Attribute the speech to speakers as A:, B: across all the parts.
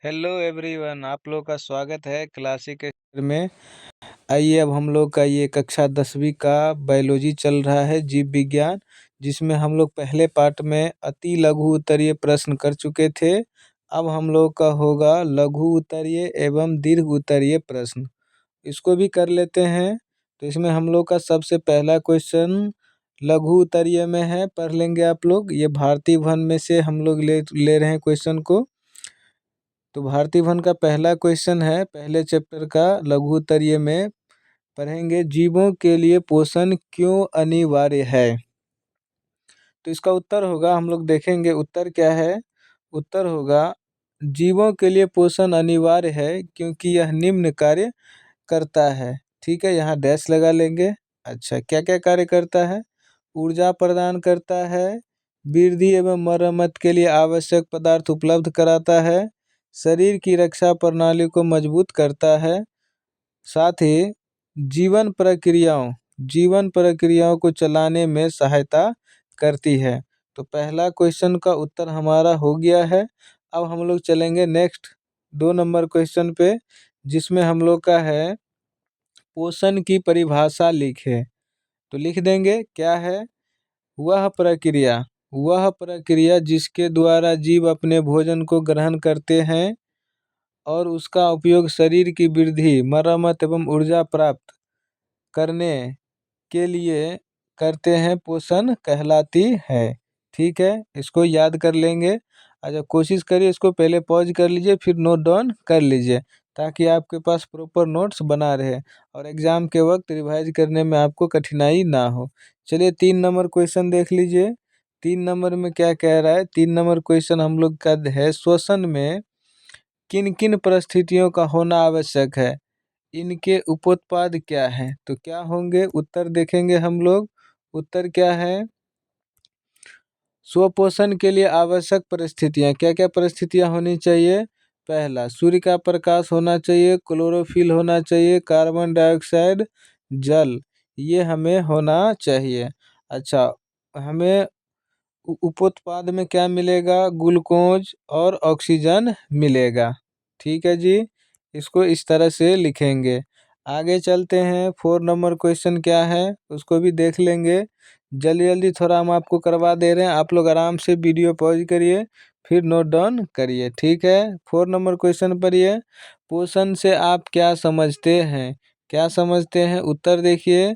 A: Hello everyone, आप लोग का स्वागत है क्लासिक में। आइए, अब हम लोग का ये कक्षा 10वीं का बायोलॉजी चल रहा है, जीव विज्ञान, जिसमें हम लोग पहले पार्ट में अति लघु उत्तरीय प्रश्न कर चुके थे। अब हम लोग का होगा लघु उत्तरीय एवं दीर्घ उत्तरीय प्रश्न, इसको भी कर लेते हैं। तो इसमें हम लोग का सबसे पहला क्वेश्चन लघु उत्तरीय में है, पढ़ लेंगे आप लोग। ये भारतीय वन में से हम लोग ले रहे हैं क्वेश्चन को। तो भारतीय वन का पहला क्वेश्चन है, पहले चैप्टर का लघु उत्तरीय में पढ़ेंगे, जीवों के लिए पोषण क्यों अनिवार्य है। तो इसका उत्तर होगा, हम लोग देखेंगे उत्तर क्या है। उत्तर होगा, जीवों के लिए पोषण अनिवार्य है क्योंकि यह निम्न कार्य करता है। ठीक है, यहाँ डैश लगा लेंगे। अच्छा, क्या क्या कार्य करता है? ऊर्जा प्रदान करता है, वृद्धि एवं मरम्मत के लिए आवश्यक पदार्थ उपलब्ध कराता है, शरीर की रक्षा प्रणाली को मजबूत करता है, साथ ही जीवन प्रक्रियाओं को चलाने में सहायता करती है। तो पहला क्वेश्चन का उत्तर हमारा हो गया है। अब हम लोग चलेंगे नेक्स्ट 2 नंबर क्वेश्चन पे, जिसमें हम लोग का है पोषण की परिभाषा लिखे। तो लिख देंगे क्या है। वह प्रक्रिया जिसके द्वारा जीव अपने भोजन को ग्रहण करते हैं और उसका उपयोग शरीर की वृद्धि, मरम्मत एवं ऊर्जा प्राप्त करने के लिए करते हैं, पोषण कहलाती है। ठीक है, इसको याद कर लेंगे। अच्छा, कोशिश करिए, इसको पहले पॉज कर लीजिए, फिर नोट डाउन कर लीजिए, ताकि आपके पास प्रॉपर नोट्स बना रहे और एग्जाम के वक्त रिवाइज करने में आपको कठिनाई ना हो। चलिए 3 नंबर क्वेश्चन देख लीजिए। 3 नंबर में क्या कह रहा है? 3 नंबर क्वेश्चन हम लोग का है, श्वसन में किन किन परिस्थितियों का होना आवश्यक है, इनके उपोत्पाद क्या है? तो क्या होंगे उत्तर देखेंगे हम लोग। उत्तर क्या है? स्वपोषण के लिए आवश्यक परिस्थितियां, क्या क्या परिस्थितियां होनी चाहिए? पहला, सूर्य का प्रकाश होना चाहिए, क्लोरोफिल होना चाहिए, कार्बन डाइऑक्साइड, जल, ये हमें होना चाहिए। अच्छा, हमें उपोत्पाद में क्या मिलेगा? ग्लूकोज और ऑक्सीजन मिलेगा। ठीक है जी, इसको इस तरह से लिखेंगे। आगे चलते हैं, 4 नंबर क्वेश्चन क्या है उसको भी देख लेंगे। जल्दी जल्दी थोड़ा हम आपको करवा दे रहे हैं, आप लोग आराम से वीडियो पॉज करिए, फिर नोट डाउन करिए। ठीक है, 4 नंबर क्वेश्चन पर ये, पोषण से आप क्या समझते हैं? क्या समझते हैं? उत्तर देखिए,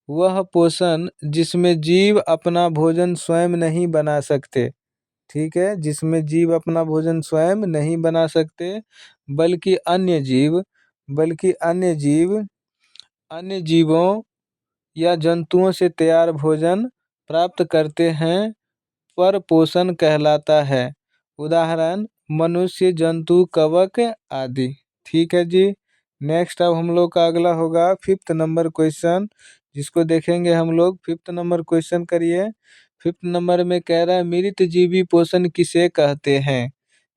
A: वह पोषण जिसमें जीव अपना भोजन स्वयं नहीं बना सकते। ठीक है, जिसमें जीव अपना भोजन स्वयं नहीं बना सकते, बल्कि अन्य जीवों या जंतुओं से तैयार भोजन प्राप्त करते हैं, पर पोषण कहलाता है। उदाहरण, मनुष्य, जंतु, कवक आदि। ठीक है जी। नेक्स्ट अब हम लोग का अगला होगा 5th नंबर क्वेश्चन, जिसको देखेंगे हम लोग। 5th नंबर क्वेश्चन करिए। 5th नंबर में कह रहा है, मृत जीवी पोषण किसे कहते हैं?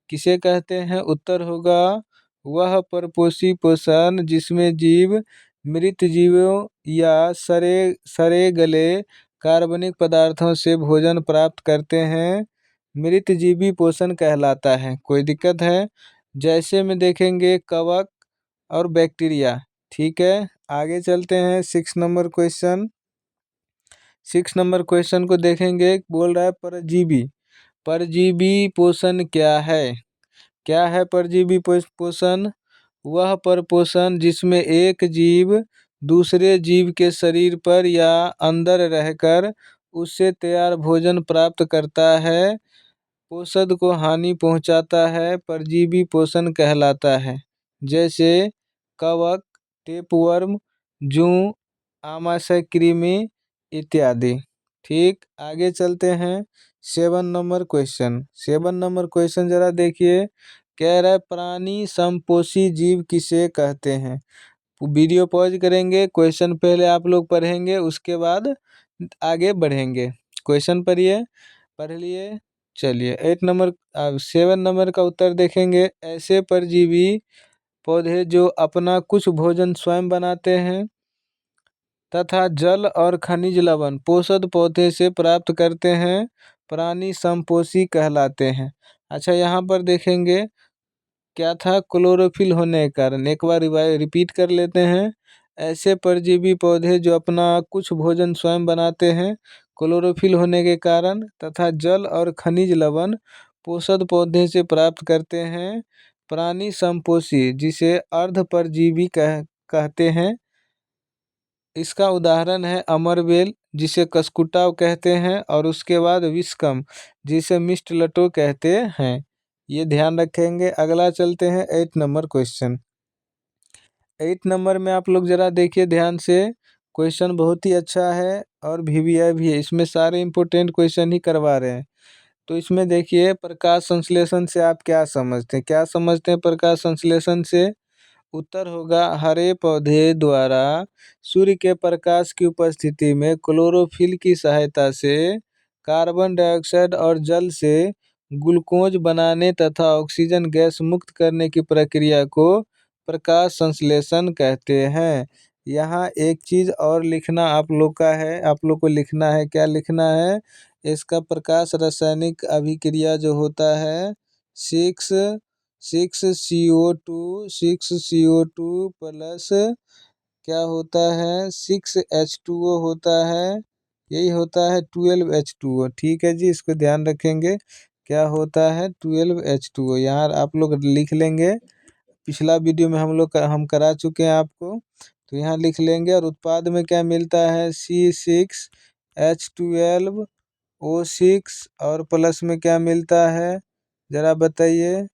A: किसे कहते हैं? उत्तर होगा, वह परपोषी पोषण जिसमें जीव मृत जीवों या सड़े गले कार्बनिक पदार्थों से भोजन प्राप्त करते हैं, मृत जीवी पोषण कहलाता है। कोई दिक्कत है? जैसे में देखेंगे कवक और बैक्टीरिया। ठीक है, आगे चलते हैं 6 नंबर क्वेश्चन। 6 नंबर क्वेश्चन को देखेंगे, बोल रहा है परजीवी। परजीवी पोषण क्या है? क्या है परजीवी पोषण? वह परपोषण जिसमें एक जीव दूसरे जीव के शरीर पर या अंदर रहकर उससे तैयार भोजन प्राप्त करता है, पोषद को हानि पहुंचाता है, परजीवी पोषण कहलाता है। जैसे कवक, टेपवर्म, जूं, आमाशय कृमि इत्यादि। ठीक, आगे चलते हैं 7 नंबर क्वेश्चन। 7 नंबर क्वेश्चन जरा देखिए, कह रहा है प्राणी समपोषी जीव किसे कहते हैं? वीडियो पॉज करेंगे, क्वेश्चन पहले आप लोग पढ़ेंगे, उसके बाद आगे बढ़ेंगे। क्वेश्चन पढ़िए, पढ़ लिए। चलिए 7 नंबर का उत्तर देखेंगे, ऐसे परजीवी पौधे जो अपना कुछ भोजन स्वयं बनाते हैं तथा जल और खनिज लवण पोषक पौधे से प्राप्त करते हैं, प्राणी समपोषी कहलाते हैं। अच्छा, यहाँ पर देखेंगे क्या था? क्लोरोफिल होने के कारण। एक बार रिपीट कर लेते हैं। ऐसे परजीवी पौधे जो अपना कुछ भोजन स्वयं बनाते हैं क्लोरोफिल होने के कारण, तथा जल और खनिज लवण पोषक पौधे से प्राप्त करते हैं। प्राणी संपोषी जिसे अर्ध परजीवी कहते हैं। इसका उदाहरण है अमरबेल जिसे कस्कुटा कहते हैं, और उसके बाद विस्कम जिसे मिस्टलटो कहते हैं। ये ध्यान रखेंगे। अगला चलते हैं 8 नंबर क्वेश्चन। 8 नंबर में आप लोग जरा देखिए ध्यान से। क्वेश्चन बहुत ही अच्छा है और वीवीआई भी है। इसमें सारे इंपॉर्टेंट क्वेश्चन ही करवा रहे हैं। तो इसमें देखिए प्रकाश संश्लेषण से आप क्या समझते हैं? क्या समझते हैं प्रकाश संश्लेषण से? उत्तर होगा हरे पौधे द्वारा सूर्य के प्रकाश की उपस्थिति में क्लोरोफिल की सहायता से कार्बन डाइऑक्साइड और जल से ग्लूकोज बनाने तथा ऑक्सीजन गैस मुक्त करने की प्रक्रिया को प्रकाश संश्लेषण कहते हैं। यहाँ एक चीज़ और लिखना आप लोग का है, आप लोग को लिखना है। क्या लिखना है? इसका प्रकाश रासायनिक अभिक्रिया जो होता है six six C O two plus क्या होता है 6H2O होता है। यही होता है 12H2O। ठीक है जी, इसको ध्यान रखेंगे। क्या होता है 12H2O। यहाँ आप लोग लिख लेंगे। पिछला वीडियो में हम करा चुके हैं आपको, तो यहाँ लिख लेंगे। और उत्पाद में क्या मिलता है? C6H12O6। और प्लस में क्या मिलता है जरा बताइए?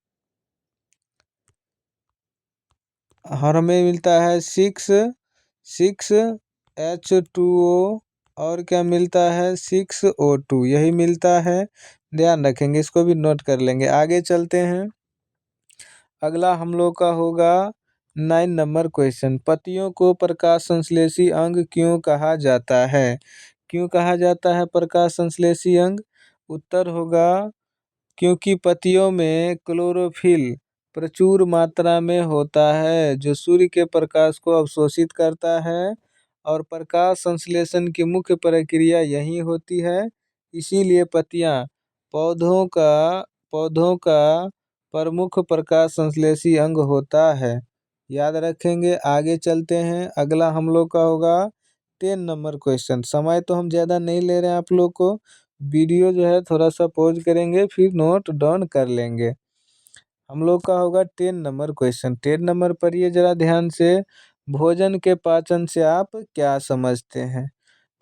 A: हमें मिलता है 6H2O। और क्या मिलता है? 6O2। यही मिलता है। ध्यान रखेंगे, इसको भी नोट कर लेंगे। आगे चलते हैं। अगला हम लोग का होगा 9 नंबर क्वेश्चन। पत्तियों को प्रकाश संश्लेषी अंग क्यों कहा जाता है? क्यों कहा जाता है प्रकाश संश्लेषी अंग? उत्तर होगा क्योंकि पत्तियों में क्लोरोफिल प्रचुर मात्रा में होता है जो सूर्य के प्रकाश को अवशोषित करता है, और प्रकाश संश्लेषण की मुख्य प्रक्रिया यही होती है। इसीलिए पत्तियां पौधों का प्रमुख प्रकाश संश्लेषी अंग होता है। याद रखेंगे। आगे चलते हैं। अगला हम लोग का होगा 10 नंबर क्वेश्चन। समय तो हम ज़्यादा नहीं ले रहे हैं आप लोग को। वीडियो जो है थोड़ा सा पॉज करेंगे, फिर नोट डाउन कर लेंगे। हम लोग का होगा 10 नंबर क्वेश्चन। 10 नंबर पढ़िए जरा ध्यान से। भोजन के पाचन से आप क्या समझते हैं?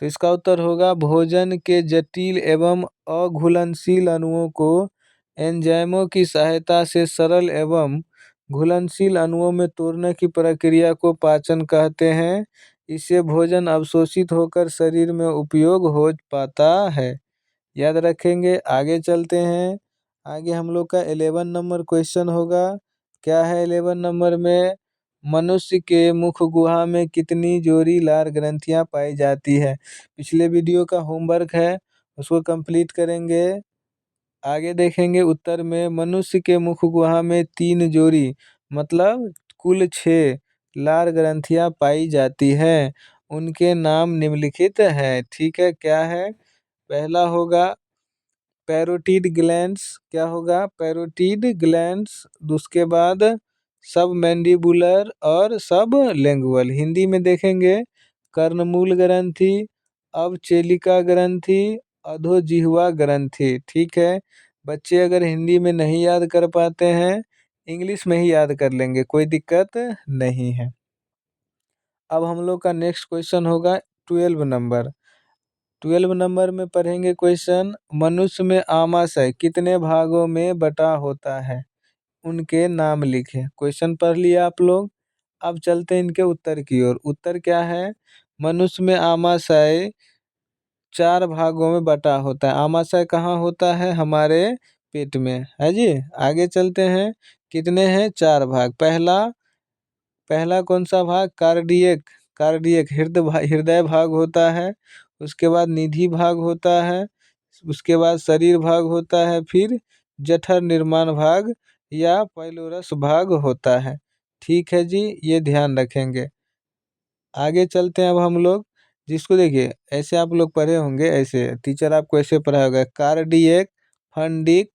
A: तो इसका उत्तर होगा भोजन के जटिल एवं अघुलनशील अणुओं को एंजाइमों की सहायता से सरल एवं घुलनशील अणुओं में तोड़ने की प्रक्रिया को पाचन कहते हैं। इससे भोजन अवशोषित होकर शरीर में उपयोग हो पाता है। याद रखेंगे। आगे चलते हैं। आगे हम लोग का 11 नंबर क्वेश्चन होगा। क्या है 11 नंबर में? मनुष्य के मुख गुहा में कितनी जोड़ी लार ग्रंथियां पाई जाती है? पिछले वीडियो का होमवर्क है, उसको कंप्लीट करेंगे। आगे देखेंगे उत्तर में मनुष्य के मुख गुहा में 3 जोड़ी मतलब कुल 6 लार ग्रंथियां पाई जाती हैं। उनके नाम निम्नलिखित हैं। ठीक है, क्या है? पहला होगा पैरोटिड ग्लैंड्स। क्या होगा? Parotid glands. उसके बाद सब मैंडिबुलर और सब लिंगुअल। हिंदी में देखेंगे कर्णमूल ग्रंथि, अवचेलिका ग्रंथि, अधोजिह्वा ग्रंथि। ठीक है, बच्चे अगर हिंदी में नहीं याद कर पाते हैं इंग्लिश में ही याद कर लेंगे, कोई दिक्कत नहीं है। अब हम लोग का नेक्स्ट क्वेश्चन होगा 12 नंबर। 12 नंबर में पढ़ेंगे क्वेश्चन। मनुष्य में आमाशय कितने भागों में बटा होता है? उनके नाम लिखें। क्वेश्चन पढ़ लिया आप लोग। अब चलते हैं इनके उत्तर की ओर। उत्तर क्या है? मनुष्य में आमाशय 4 भागों में बटा होता है। आमाशय कहाँ होता है? हमारे पेट में है जी। आगे चलते हैं। कितने हैं? 4 भाग। पहला कौन सा भाग? कार्डियक। कार्डियक हृदय भाग होता है। उसके बाद निधि भाग होता है। उसके बाद शरीर भाग होता है। फिर जठर निर्माण भाग या पाइलोरस भाग होता है। ठीक है जी, ये ध्यान रखेंगे। आगे चलते हैं अब हम लोग। जिसको देखिए ऐसे आप लोग पढ़े होंगे, ऐसे टीचर आपको ऐसे पढ़ाया होगा कार्डियक, फंडिक,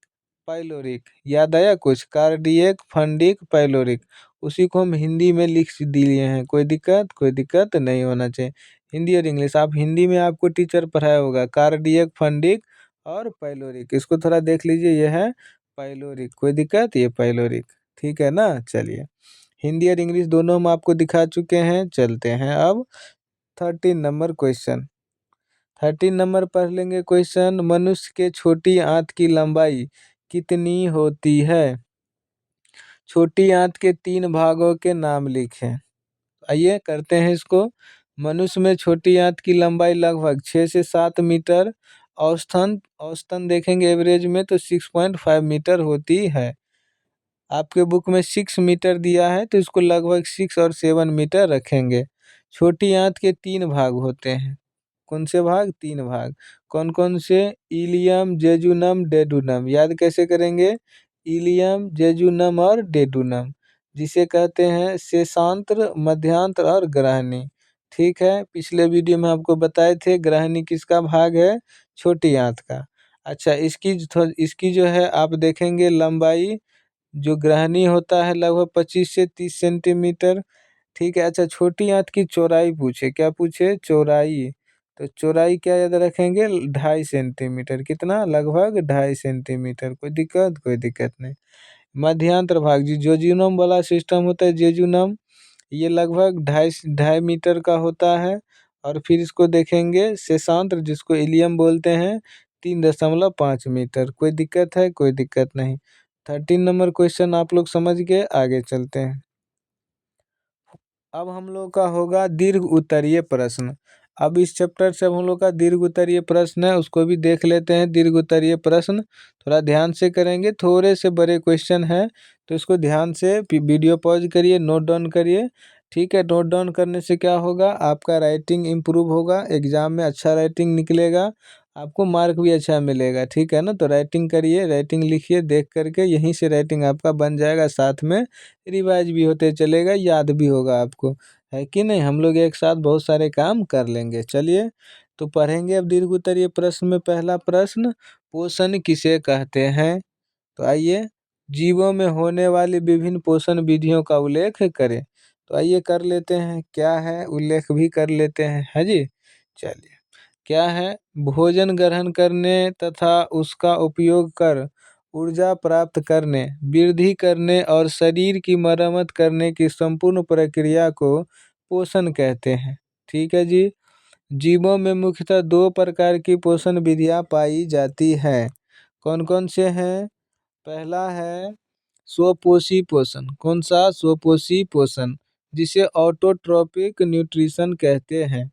A: पाइलोरिक, याद आया कुछ? कार्डियक, फंडिक, पाइलोरिक, उसी को हम हिंदी में लिख दिए हैं। कोई दिक्कत? कोई दिक्कत नहीं होना चाहिए। हिंदी और इंग्लिश, आप हिंदी में आपको टीचर पढ़ाया होगा, कार्डियक, फंडिक और पाइलोरिक। इसको थोड़ा देख लीजिए, ये है पाइलोरिक। कोई दिक्कत? ये पाइलोरिक, ठीक है ना। चलिए, हिंदी और इंग्लिश दोनों हम आपको दिखा चुके हैं। चलते हैं अब 13 नंबर क्वेश्चन। 13 नंबर पढ़ लेंगे क्वेश्चन। मनुष्य के छोटी आंत की लंबाई कितनी होती है? छोटी आंत के 3 भागों के नाम लिखें। आइए करते हैं इसको। मनुष्य में छोटी आंत की लंबाई लगभग 6 से 7 मीटर, औसतन औसतन देखेंगे एवरेज में तो 6.5 मीटर होती है। आपके बुक में 6 मीटर दिया है तो इसको लगभग 6 और 7 मीटर रखेंगे। छोटी आंत के 3 भाग होते हैं। कौन से भाग? 3 भाग। कौन कौन से? Ileum, jejunum, duodenum. याद कैसे करेंगे? इलियम, जेजुनम और डेडुनम, जिसे कहते हैं शेषांत्र, मध्यांत्र और ग्रहणी। ठीक है, पिछले वीडियो में आपको बताए थे ग्रहणी किसका भाग है? छोटी आंत का। अच्छा, इसकी जो है आप देखेंगे लंबाई, जो ग्रहणी होता है लगभग 25 से 30 सेंटीमीटर। ठीक है। अच्छा, छोटी आंत की चौड़ाई पूछे, क्या पूछे? चौड़ाई। तो चौड़ाई क्या याद रखेंगे? 2.5 सेंटीमीटर। कितना? लगभग 2.5 सेंटीमीटर। कोई दिक्कत? कोई दिक्कत नहीं। मध्यांतर भाग, जी जोजिनम वाला सिस्टम होता है, जेजुनम, ये लगभग 2.5 मीटर का होता है। और फिर इसको देखेंगे शेषांत्र, जिसको इलियम बोलते हैं, 3.5 मीटर। कोई दिक्कत है? कोई दिक्कत नहीं। 13 नंबर क्वेश्चन आप लोग समझ गए। आगे चलते हैं। अब हम लोग का होगा दीर्घ उत्तरीय प्रश्न। अब इस चैप्टर से हम लोग का दीर्घ उत्तरीय प्रश्न है, उसको भी देख लेते हैं। दीर्घ उत्तरीय प्रश्न थोड़ा ध्यान से करेंगे, थोड़े से बड़े क्वेश्चन हैं तो इसको ध्यान से वीडियो पॉज करिए, नोट डाउन करिए। ठीक है, नोट डाउन करने से क्या होगा? आपका राइटिंग इम्प्रूव होगा, एग्जाम में अच्छा राइटिंग निकलेगा, आपको मार्क भी अच्छा मिलेगा। ठीक है ना, तो राइटिंग करिए, राइटिंग लिखिए देख करके, यहीं से राइटिंग आपका बन जाएगा, साथ में रिवाइज भी होते चलेगा, याद भी होगा आपको, है कि नहीं। हम लोग एक साथ बहुत सारे काम कर लेंगे। चलिए, तो पढ़ेंगे अब दीर्घ उत्तरीय प्रश्न में पहला प्रश्न, पोषण किसे कहते हैं? तो आइए, जीवों में होने वाली विभिन्न पोषण विधियों का उल्लेख करें। तो आइए कर लेते हैं, क्या है उल्लेख भी कर लेते हैं, है जी। चलिए, क्या है? भोजन ग्रहण करने तथा उसका उपयोग कर ऊर्जा प्राप्त करने, वृद्धि करने और शरीर की मरम्मत करने की संपूर्ण प्रक्रिया को पोषण कहते हैं। ठीक है जी। जीवों में मुख्यतः 2 प्रकार की पोषण विधियां पाई जाती हैं। कौन कौन से हैं? पहला है स्वपोषी पोषण। कौन सा? स्वपोषी पोषण, जिसे ऑटोट्रॉपिक न्यूट्रिशन कहते हैं।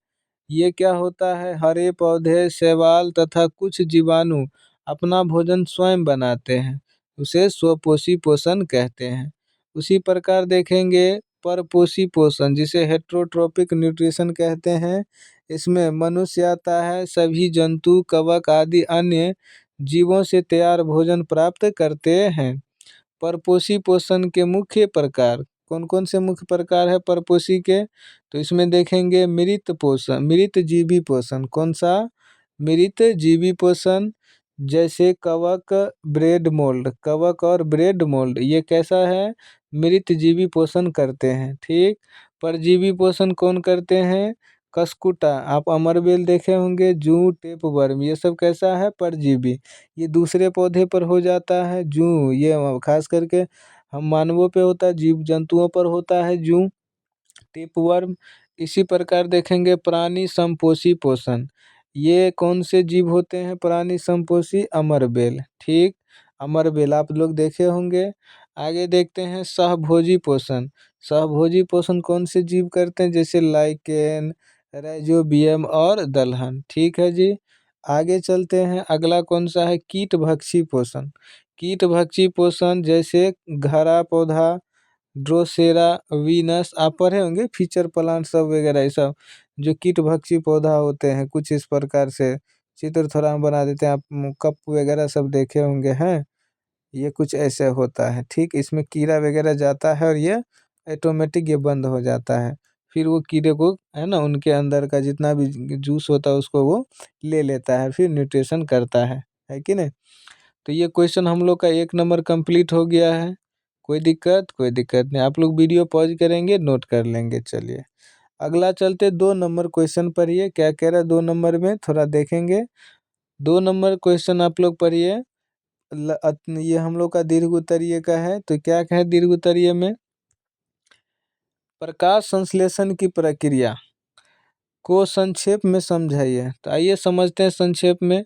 A: ये क्या होता है? हरे पौधे, शैवाल तथा कुछ जीवाणु अपना भोजन स्वयं बनाते हैं, उसे स्वपोषी पोषण कहते हैं। उसी प्रकार देखेंगे परपोषी पोषण, जिसे हेट्रोट्रॉपिक न्यूट्रिशन कहते हैं। इसमें मनुष्य आता है, सभी जंतु, कवक आदि अन्य जीवों से तैयार भोजन प्राप्त करते हैं। परपोषी पोषण के मुख्य प्रकार कौन कौन से मुख्य प्रकार है परपोषी के? तो इसमें देखेंगे मृत पोषण, मृत जीवी पोषण। कौन सा? मृत जीवी पोषण, जैसे कवक, ब्रेड मोल्ड। कवक और ब्रेड मोल्ड ये कैसा है? मृत जीवी पोषण करते हैं। ठीक। परजीवी पोषण कौन करते हैं? कसकुटा, आप अमरबेल देखे होंगे, जूं, टेपवर्म, ये सब कैसा है? परजीवी। ये दूसरे पौधे पर हो जाता है, जूं, ये खास करके हम मानवों पे होता है, जीव जंतुओं पर होता है जूं, टेपवर्म। इसी प्रकार देखेंगे प्राणी संपोषी पोषण, ये कौन से जीव होते हैं प्राणी संपोषी? अमरबेल। ठीक, अमरबेल आप लोग देखे होंगे। आगे देखते हैं सहभोजी पोषण। सहभोजी पोषण कौन से जीव करते हैं? जैसे लाइकेन, राइजोबियम और दलहन। ठीक है जी। आगे चलते हैं, अगला कौन सा है? कीट भक्षी पोषण। कीट भक्षी पोषण जैसे घरा पौधा, ड्रोसेरा, वीनस, आप पढ़े होंगे, फीचर प्लांट सब वगैरह, ये सब जो कीट भक्षी पौधा होते हैं, कुछ इस प्रकार से चित्र थोड़ा हम बना देते हैं। आप कप वगैरह सब देखे होंगे हैं, ये कुछ ऐसे होता है। ठीक, इसमें कीड़ा वगैरह जाता है और ये ऑटोमेटिक ये बंद हो जाता है। फिर वो कीड़े को, है ना, उनके अंदर का जितना भी जूस होता है उसको वो ले लेता है, फिर न्यूट्रिशन करता है कि नहीं। तो ये क्वेश्चन हम लोग का 1 नंबर कंप्लीट हो गया है। कोई दिक्कत नहीं, आप लोग वीडियो पॉज करेंगे, नोट कर लेंगे। चलिए अगला चलते 2 नंबर क्वेश्चन पढ़िए, क्या कह रहा है 2 नंबर में, थोड़ा देखेंगे। 2 नंबर क्वेश्चन आप लोग पढ़िए। ये हम लोग का दीर्घ उत्तरीय का है, तो क्या कहे दीर्घ उत्तरीय में, प्रकाश संश्लेषण की प्रक्रिया को संक्षेप में समझाइए। तो आइए समझते हैं संक्षेप में।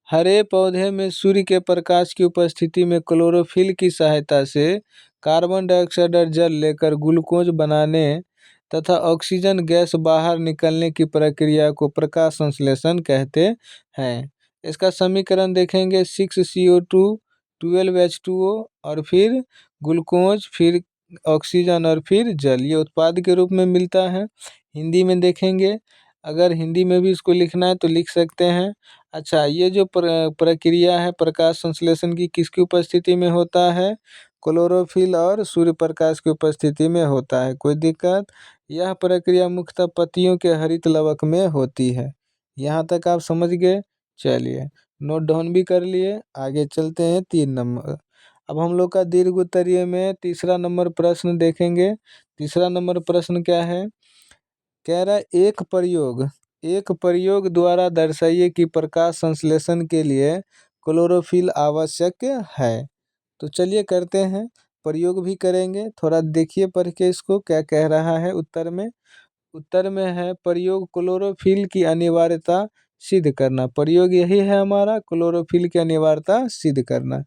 A: हरे पौधे में सूर्य के प्रकाश की उपस्थिति में क्लोरोफिल की सहायता से कार्बन डाइऑक्साइड और जल लेकर ग्लूकोज बनाने तथा ऑक्सीजन गैस बाहर निकलने की प्रक्रिया को प्रकाश संश्लेषण कहते हैं। इसका समीकरण देखेंगे 6CO2 12H2O और फिर ग्लूकोज, फिर ऑक्सीजन और फिर जल, ये उत्पाद के रूप में मिलता है। हिंदी में देखेंगे, अगर हिंदी में भी इसको लिखना है तो लिख सकते हैं। अच्छा, ये जो प्रक्रिया है प्रकाश संश्लेषण की, किसकी उपस्थिति में होता है, क्लोरोफिल और सूर्य प्रकाश की उपस्थिति में होता है। कोई दिक्कत, यह प्रक्रिया मुख्यतः पत्तियों के हरित लवक में होती है। यहाँ तक आप समझ गए। चलिए नोट डाउन भी कर लिए, आगे चलते हैं 3 नंबर। अब हम लोग का दीर्घ उत्तरीय में तीसरा नंबर प्रश्न देखेंगे। तीसरा नंबर प्रश्न क्या है, कह रहा है एक प्रयोग द्वारा दर्शाइए कि प्रकाश संश्लेषण के लिए क्लोरोफिल आवश्यक है। तो चलिए करते हैं, प्रयोग भी करेंगे। थोड़ा देखिए पढ़ के इसको क्या कह रहा है उत्तर में। उत्तर में है प्रयोग क्लोरोफिल की अनिवार्यता सिद्ध करना। प्रयोग यही है हमारा, क्लोरोफिल की अनिवार्यता सिद्ध करना।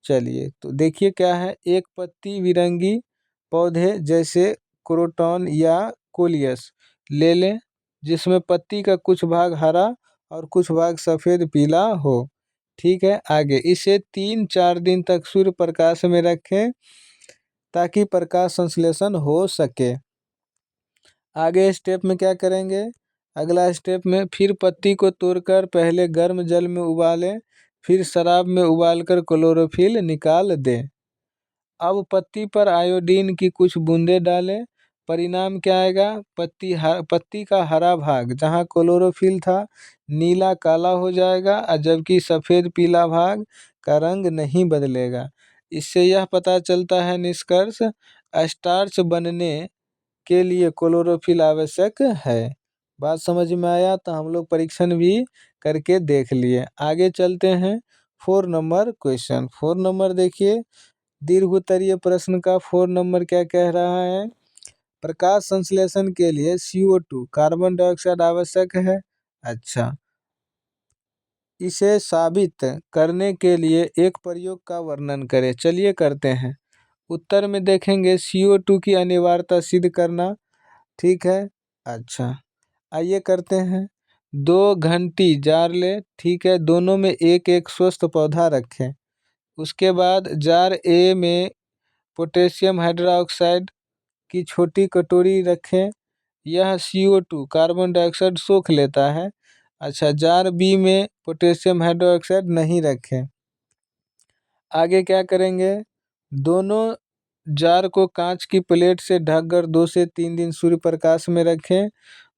A: चलिए तो देखिए क्या है, एक पत्ती विरंगी पौधे जैसे क्रोटॉन या कोलियस ले लें, जिसमें पत्ती का कुछ भाग हरा और कुछ भाग सफ़ेद पीला हो। ठीक है, आगे इसे 3-4 दिन तक सूर्य प्रकाश में रखें ताकि प्रकाश संश्लेषण हो सके। आगे स्टेप में क्या करेंगे, अगला स्टेप में फिर पत्ती को तोड़कर पहले गर्म जल में उबालें, फिर शराब में उबालकर क्लोरोफिल निकाल दें। अब पत्ती पर आयोडीन की कुछ बूंदें डालें। परिणाम क्या आएगा, पत्ती का हरा भाग जहाँ क्लोरोफिल था नीला काला हो जाएगा, और जबकि सफ़ेद पीला भाग का रंग नहीं बदलेगा। इससे यह पता चलता है निष्कर्ष, स्टार्च बनने के लिए क्लोरोफिल आवश्यक है। बात समझ में आया, तो हम लोग परीक्षण भी करके देख लिए। आगे चलते हैं 4 नंबर क्वेश्चन। 4 नंबर देखिए, दीर्घ उत्तरीय प्रश्न का 4 नंबर क्या कह रहा है, प्रकाश संश्लेषण के लिए CO2 कार्बन डाइऑक्साइड आवश्यक है। अच्छा, इसे साबित करने के लिए एक प्रयोग का वर्णन करें। चलिए करते हैं। उत्तर में देखेंगे CO2 की अनिवार्यता सिद्ध करना। ठीक है, अच्छा आइए करते हैं। 2 घंटी जार ले, ठीक है, दोनों में एक एक स्वस्थ पौधा रखें। उसके बाद जार ए में पोटेशियम हाइड्रोक्साइड की छोटी कटोरी रखें। यह CO2 कार्बन डाइऑक्साइड सोख लेता है। अच्छा, जार बी में पोटेशियम हाइड्रोक्साइड नहीं रखें। आगे क्या करेंगे, दोनों जार को कांच की प्लेट से ढककर 2 से 3 दिन सूर्य प्रकाश में रखें।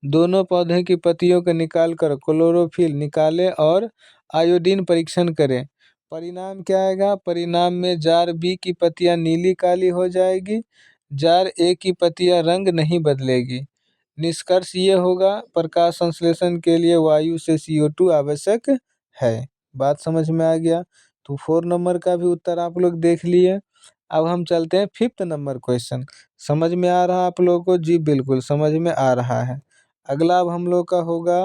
A: दोनों पौधे की पत्तियों को निकालकर क्लोरोफिल निकालें और आयोडीन परीक्षण करें। परिणाम क्या आएगा, परिणाम में जार बी की पत्तियां नीली काली हो जाएगी, जार ए की पत्तियां रंग नहीं बदलेगी। निष्कर्ष ये होगा, प्रकाश संश्लेषण के लिए वायु से CO2 आवश्यक है। बात समझ में आ गया। तो 4 नंबर का भी उत्तर आप लोग देख लिए। अब हम चलते हैं 5th नंबर क्वेश्चन। समझ में आ रहा आप लोगों को? जी बिल्कुल समझ में आ रहा है। अगला अब हम लोग का होगा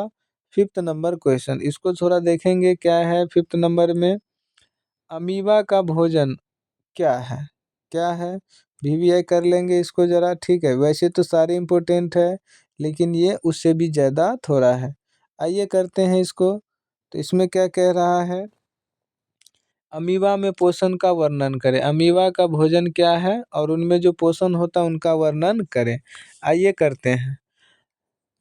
A: 5th नंबर क्वेश्चन। इसको थोड़ा देखेंगे क्या है 5th नंबर में, अमीबा का भोजन क्या है, क्या है, VVI कर लेंगे इसको ज़रा। ठीक है, वैसे तो सारे इम्पोर्टेंट है, लेकिन ये उससे भी ज़्यादा थोड़ा है। आइए करते हैं इसको। तो इसमें क्या कह रहा है, अमीबा में पोषण का वर्णन करें। अमीबा का भोजन क्या है और उनमें जो पोषण होता है उनका वर्णन करें। आइए करते हैं।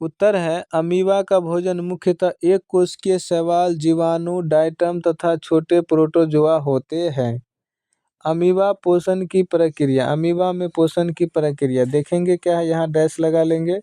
A: उत्तर है, अमीबा का भोजन मुख्यतः एक कोशिकीय शैवाल, जीवाणु, डायटम तथा छोटे प्रोटोजोआ होते हैं। अमीबा पोषण की प्रक्रिया, अमीबा में पोषण की प्रक्रिया देखेंगे क्या है, यहाँ डैश लगा लेंगे।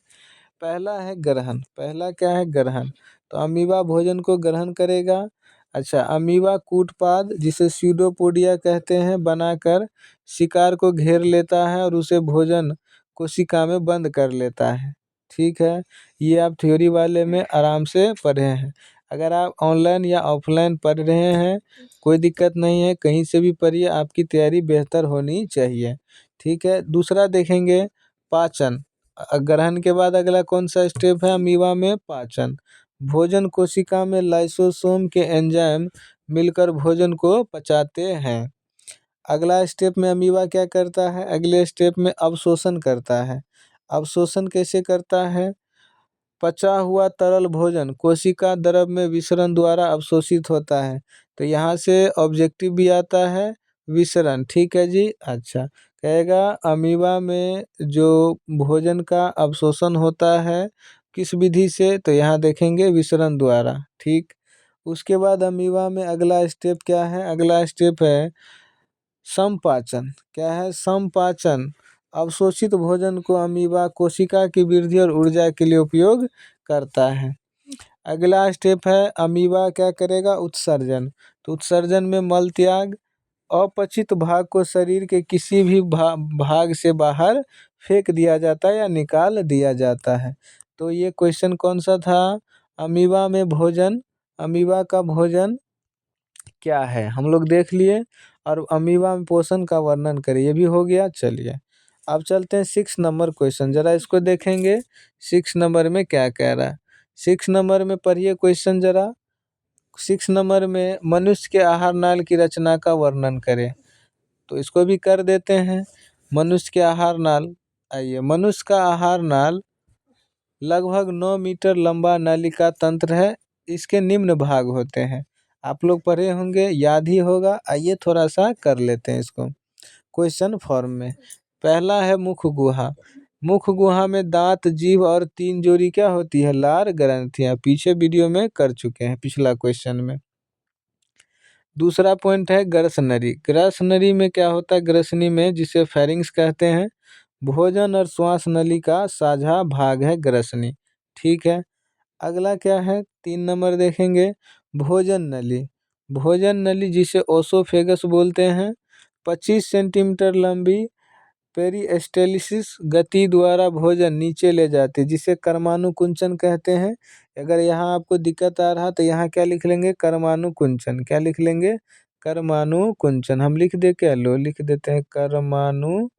A: पहला है ग्रहण, पहला क्या है, ग्रहण। तो अमीबा भोजन को ग्रहण करेगा। अच्छा, अमीबा कूटपाद जिसे स्यूडोपोडिया कहते हैं बनाकर शिकार को घेर लेता है और उसे भोजन कोशिका में बंद कर लेता है। ठीक है, ये आप थ्योरी वाले में आराम से पढ़े हैं। अगर आप ऑनलाइन या ऑफलाइन पढ़ रहे हैं कोई दिक्कत नहीं है, कहीं से भी पढ़िए, आपकी तैयारी बेहतर होनी चाहिए। ठीक है, दूसरा देखेंगे पाचन। ग्रहण के बाद अगला कौन सा स्टेप है अमीबा में? पाचन। भोजन कोशिका में लाइसोसोम के एंजाइम मिलकर भोजन को पचाते हैं। अगला स्टेप में अमीबा क्या करता है? अगले स्टेप में अवशोषण करता है। अवशोषण कैसे करता है? पचा हुआ तरल भोजन कोशिका द्रव में विसरण द्वारा अवशोषित होता है। तो यहाँ से ऑब्जेक्टिव भी आता है विसरण। ठीक है जी। अच्छा, कहेगा अमीबा में जो भोजन का अवशोषण होता है किस विधि से? तो यहाँ देखेंगे विसरण द्वारा। ठीक, उसके बाद अमीबा में अगला स्टेप क्या है? अगला स्टेप है समपाचन। क्या है? समपाचन। अवशोषित भोजन को अमीबा कोशिका की वृद्धि और ऊर्जा के लिए उपयोग करता है। अगला स्टेप है अमीबा क्या करेगा? उत्सर्जन। तो उत्सर्जन में मल त्याग, अपचित भाग को शरीर के किसी भी भाग से बाहर फेंक दिया जाता है या निकाल दिया जाता है। तो ये क्वेश्चन कौन सा था? अमीबा में भोजन, अमीबा का भोजन क्या है हम लोग देख लिए, और अमीबा में पोषण का वर्णन करें, ये भी हो गया। चलिए अब चलते हैं 6 नंबर क्वेश्चन, जरा इसको देखेंगे 6 नंबर में क्या कह रहा है। 6 नंबर में पढ़िए क्वेश्चन जरा। 6 नंबर में मनुष्य के आहार नाल की रचना का वर्णन करें। तो इसको भी कर देते हैं। मनुष्य के आहार नाल, आइए, मनुष्य का आहार नाल लगभग 9 मीटर लंबा नालिका तंत्र है। इसके निम्न भाग होते हैं। आप लोग पढ़े होंगे, याद ही होगा। आइए थोड़ा सा कर लेते हैं इसको क्वेश्चन फॉर्म में। पहला है मुख गुहा। मुख गुहा में दांत, जीभ और 3 जोड़ी क्या होती है? लार ग्रंथियां। पीछे वीडियो में कर चुके हैं पिछला क्वेश्चन में। दूसरा पॉइंट है ग्रसनरी। ग्रसनरी में क्या होता है? ग्रसनी में, जिसे फेरिंग्स कहते हैं, भोजन और श्वास नली का साझा भाग है ग्रसनी। ठीक है, अगला क्या है? 3 नंबर देखेंगे भोजन नली। भोजन नली जिसे ओसोफेगस बोलते हैं, 25 सेंटीमीटर लंबी पेरिस्टेलिसिस गति द्वारा भोजन नीचे ले जाती है, जिसे कर्मानुकुंचन कहते हैं। अगर यहाँ आपको दिक्कत आ रहा तो यहाँ क्या लिख लेंगे? कर्मानुकुंचन। क्या लिख लेंगे? कर्मानुकुंचन। हम लिख दे क्या? लो लिख देते हैं कर्मानुकुंचन।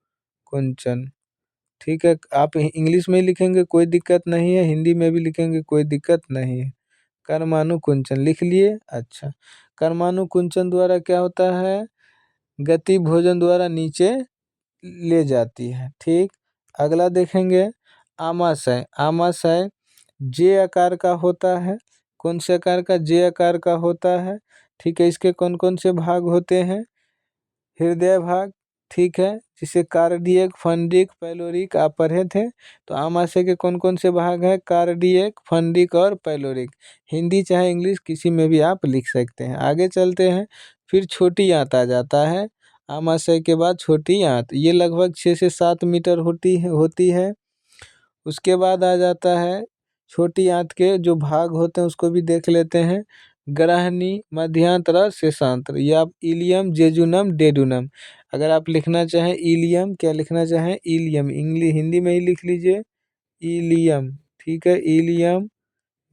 A: ठीक है, आप इंग्लिश में ही लिखेंगे कोई दिक्कत नहीं है, हिंदी में भी लिखेंगे कोई दिक्कत नहीं है। कर्मानुकुंचन लिख लिए। अच्छा, कर्मानुकुंचन द्वारा क्या होता है? गति भोजन द्वारा नीचे ले जाती है। ठीक, अगला देखेंगे आमाशय। आमाशय जे आकार का होता है। कौन से आकार का? जे आकार का होता है। ठीक है, इसके कौन कौन से भाग होते हैं? हृदय भाग, ठीक है, जिसे कार्डियक, फंडिक, पैलोरिक आप पढ़े थे। तो आमाशय के कौन कौन से भाग हैं? कार्डियक, फंडिक और पैलोरिक। हिंदी चाहे इंग्लिश किसी में भी आप लिख सकते हैं। आगे चलते हैं, फिर छोटी आंत आ जाता है। आमाशय के बाद छोटी आंत, ये लगभग 6 से 7 मीटर होती है। उसके बाद आ जाता है छोटी आंत के जो भाग होते हैं उसको भी देख लेते हैं। ग्रहणी, मध्यांतर और शेषांत्र, या इलियम, जेजुनम, डेडुनम। अगर आप लिखना चाहें इलियम, क्या लिखना चाहें? इलियम, इंग्लिश हिंदी में ही लिख लीजिए इलियम। ठीक है, इलियम,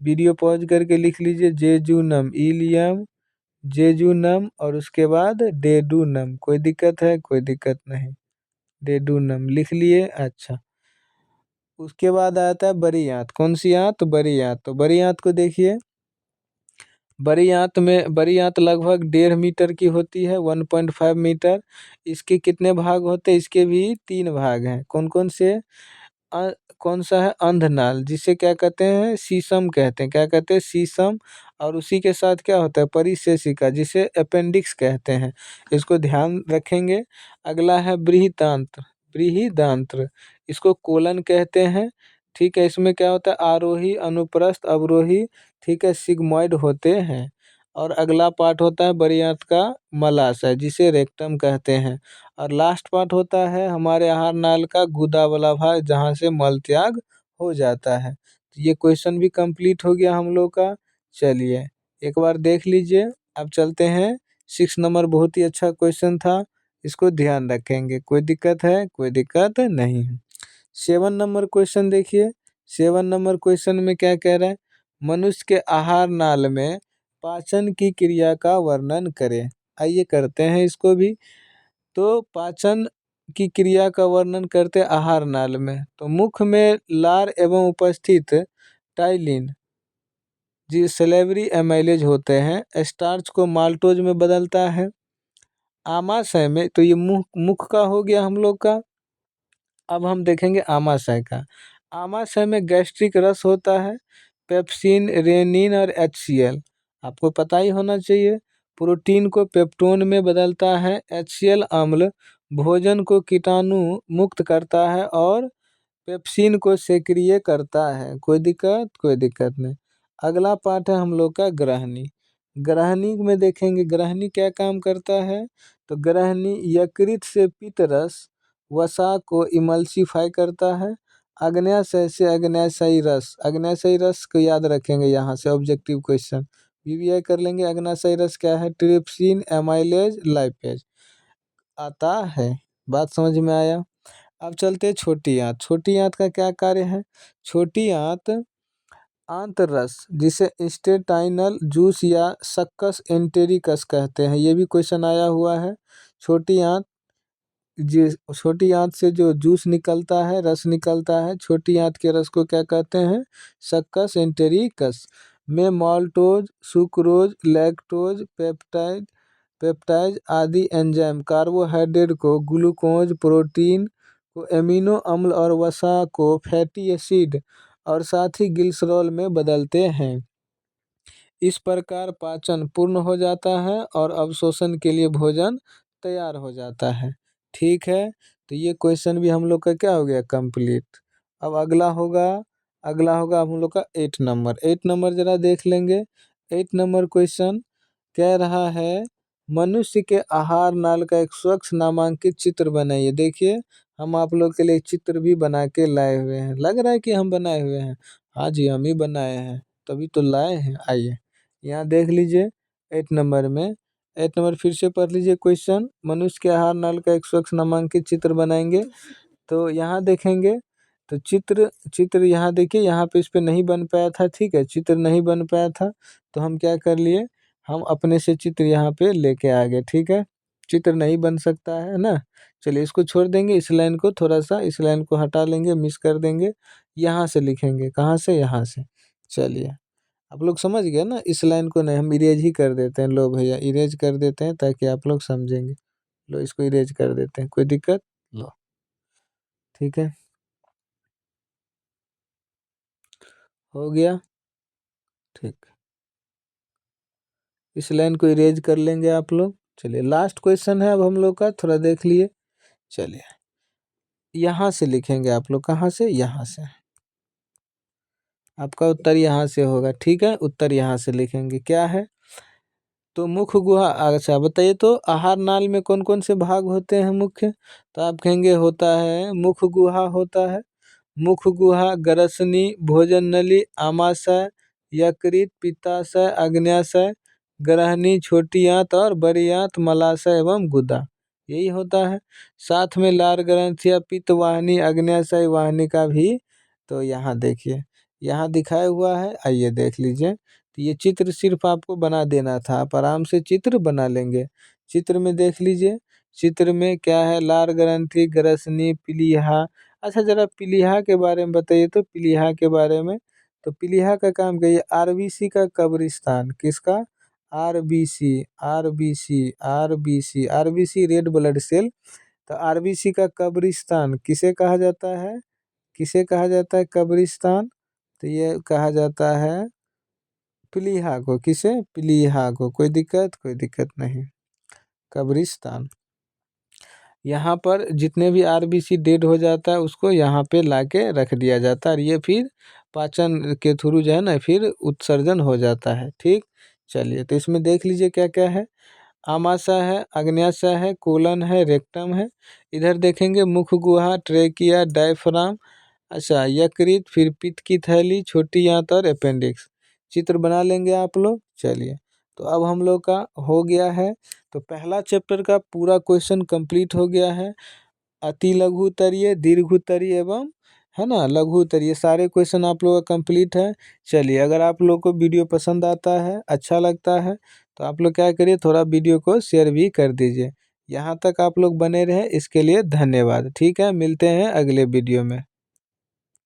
A: वीडियो पॉज करके लिख लीजिए जेजुनम, इलियम, जेजुनम, और उसके बाद डेडुनम। कोई दिक्कत है? कोई दिक्कत नहीं, डेडुनम लिख लिए। अच्छा, उसके बाद आता है बड़ी आंत। कौन सी आंत? बड़ी आंत। तो बड़ी आंत को देखिए, बड़ी आंत लगभग 1.5 मीटर की होती है, 1.5 मीटर। इसके कितने भाग होते हैं? इसके भी 3 भाग हैं। कौन कौन से? कौन सा है? अंधनाल, जिसे क्या कहते हैं? शीशम कहते हैं। क्या कहते हैं? शीशम। और उसी के साथ क्या होता है? परिशेषिका, जिसे अपेंडिक्स कहते हैं। इसको ध्यान रखेंगे। अगला है बृहदांत्र। बृहदांत्र, इसको कोलन कहते हैं। ठीक है, इसमें क्या होता है? आरोही, अनुप्रस्थ, अवरोही, ठीक है, सिग्मॉइड होते हैं। और अगला पार्ट होता है बड़ी आंत का मलाशय, जिसे रेक्टम कहते हैं। और लास्ट पार्ट होता है हमारे आहार नाल का गुदा वाला भाग, जहाँ से मल त्याग हो जाता है। तो ये क्वेश्चन भी कंप्लीट हो गया हम लोग का। चलिए एक बार देख लीजिए। अब चलते हैं 6 नंबर, बहुत ही अच्छा क्वेश्चन था, इसको ध्यान रखेंगे, कोई दिक्कत है? कोई दिक्कत नहीं है। 7 नंबर क्वेश्चन देखिए, 7 नंबर क्वेश्चन में क्या कह रहा है, मनुष्य के आहार नाल में पाचन की क्रिया का वर्णन करें। आइए करते हैं इसको भी। तो पाचन की क्रिया का वर्णन करते आहार नाल में, तो मुख में लार एवं उपस्थित टाइलिन जी सेलेवरी एमाइलेज होते हैं, स्टार्च को माल्टोज में बदलता है। आमाशय में, तो ये मुख मुख का हो गया हम लोग का। अब हम देखेंगे आमाशय का। आमाशय में गैस्ट्रिक रस होता है, पेप्सिन, रेनिन और HCl, आपको पता ही होना चाहिए। प्रोटीन को पेप्टोन में बदलता है, HCl अम्ल भोजन को कीटाणु मुक्त करता है और पेप्सिन को सक्रिय करता है। कोई दिक्कत? कोई दिक्कत नहीं। अगला पार्ट है हम लोग का ग्रहणी। ग्रहणी में देखेंगे ग्रहणी क्या काम करता है, तो ग्रहणी यकृत से पित्त रस वसा को इमल्सीफाई करता है। अग्न्याशय से अग्न्याशयी रस, अग्न्याशयी रस को याद रखेंगे, यहाँ से ऑब्जेक्टिव क्वेश्चन VVI कर लेंगे। अग्न्याशयी रस क्या है? ट्रिप्सिन, एमाइलेज, लाइपेज आता है। बात समझ में आया? अब चलते हैं छोटी आंत। छोटी आंत का क्या कार्य है? छोटी आंत आंतररस, जिसे इंस्टेटाइनल जूस या सक्कस एंटेरिकस कहते हैं, ये भी क्वेश्चन आया हुआ है। छोटी आंत, जी छोटी आंत से जो जूस निकलता है, रस निकलता है, छोटी आंत के रस को क्या कहते हैं? Succus entericus. में माल्टोज, सुक्रोज, लैक्टोज, पेप्टाइड आदि एंजाइम कार्बोहाइड्रेट को ग्लूकोज, प्रोटीन को एमिनो अम्ल और वसा को फैटी एसिड और साथ ही ग्लिसरॉल में बदलते हैं। इस प्रकार पाचन पूर्ण हो जाता है और अवशोषण के लिए भोजन तैयार हो जाता है। ठीक है, तो ये क्वेश्चन भी हम लोग का क्या हो गया? कंप्लीट। अब अगला होगा हम लोग का 8 नंबर। 8 नंबर जरा देख लेंगे। 8 नंबर क्वेश्चन कह रहा है, मनुष्य के आहार नाल का एक स्वच्छ नामांकित चित्र बनाइए। देखिए, हम आप लोग के लिए चित्र भी बना के लाए हुए हैं। लग रहा है कि हम बनाए हुए हैं? हाँ जी, हम ही बनाए हैं, तभी तो लाए हैं। आइए यहाँ देख लीजिए 8 नंबर में। 8 नंबर फिर से पढ़ लीजिए क्वेश्चन, मनुष्य के आहार नाल का एक स्वच्छ नामांकित चित्र बनाएंगे। तो यहाँ देखेंगे, तो चित्र चित्र यहाँ देखिए, यहाँ पे इस पे नहीं बन पाया था। ठीक है, चित्र नहीं बन पाया था, तो हम क्या कर लिए, हम अपने से चित्र यहाँ पे लेके आ गए। ठीक है, चित्र नहीं बन सकता है ना, चलिए इसको छोड़ देंगे। इस लाइन को थोड़ा सा, इस लाइन को हटा लेंगे, मिस कर देंगे। यहाँ से लिखेंगे, कहाँ से? यहाँ से। चलिए, आप लोग समझ गए ना? इस लाइन को नहीं, हम इरेज ही कर देते हैं। लो भैया, इरेज कर देते हैं ताकि आप लोग समझेंगे। लो, इसको इरेज कर देते हैं, कोई दिक्कत? लो, ठीक है, हो गया। ठीक, इस लाइन को इरेज कर लेंगे आप लोग। चलिए, लास्ट क्वेश्चन है अब हम लोग का, थोड़ा देख लिए। चलिए, यहाँ से लिखेंगे आप लोग, कहाँ से? यहाँ से। आपका उत्तर यहाँ से होगा। ठीक है, उत्तर यहाँ से लिखेंगे। क्या है? तो मुख गुहा, अच्छा बताइए, तो आहार नाल में कौन कौन से भाग होते हैं मुख्य? तो आप कहेंगे होता है मुख गुहा होता है, मुख गुहा, ग्रसनी, भोजन नली, आमाशय, यकृत, पित्ताशय, अग्न्याशय, ग्रहणी, छोटी आंत और बड़ी आंत, मलाशय एवं गुदा, यही होता है। साथ में लार ग्रंथि, पित्त वाहिनी, अग्न्याशय वाहिनी का भी तो यहाँ देखिए, यहाँ दिखाया हुआ है। आइए देख लीजिए, तो ये चित्र सिर्फ आपको बना देना था, आप आराम से चित्र बना लेंगे। चित्र में देख लीजिए, चित्र में क्या है? लार ग्रंथि, ग्रसनी, पीलिहा। अच्छा, जरा पीलिहा के बारे में बताइए, तो पीलिहा के बारे में, तो पीलिहा का काम क्या है? RBC का कब्रिस्तान, किसका? RBC, RBC, RBC, RBC red blood cell. तो RBC का कब्रिस्तान किसे कहा जाता है? किसे कहा जाता है कब्रिस्तान? तो ये कहा जाता है पीलिहा को। किसे? पीलिहा को। कोई दिक्कत? कोई दिक्कत नहीं। कब्रिस्तान, यहाँ पर जितने भी RBC डेड हो जाता है उसको यहाँ पे लाके रख दिया जाता है, और ये फिर पाचन के थ्रू जो है ना, फिर उत्सर्जन हो जाता है। ठीक, चलिए, तो इसमें देख लीजिए क्या क्या है। आमाशय है, अग्न्याशय है, कोलन है, रेक्टम है। इधर देखेंगे मुख गुहा, ट्रेकिया, डायफ्राम, अच्छा यकृत, फिर पित्त की थैली, छोटी आंत और अपेंडिक्स। चित्र बना लेंगे आप लोग। चलिए, तो अब हम लोग का हो गया है। तो पहला चैप्टर का पूरा क्वेश्चन कंप्लीट हो गया है। अति लघु उत्तरीय, दीर्घ उत्तरीय एवं है ना लघु उत्तरीय सारे क्वेश्चन आप लोगों का कंप्लीट है। चलिए, अगर आप लोग को वीडियो पसंद आता है, अच्छा लगता है, तो आप लोग क्या करिए, थोड़ा वीडियो को शेयर भी कर दीजिए। यहाँ तक आप लोग बने रहे इसके लिए धन्यवाद। ठीक है, मिलते हैं अगले वीडियो में।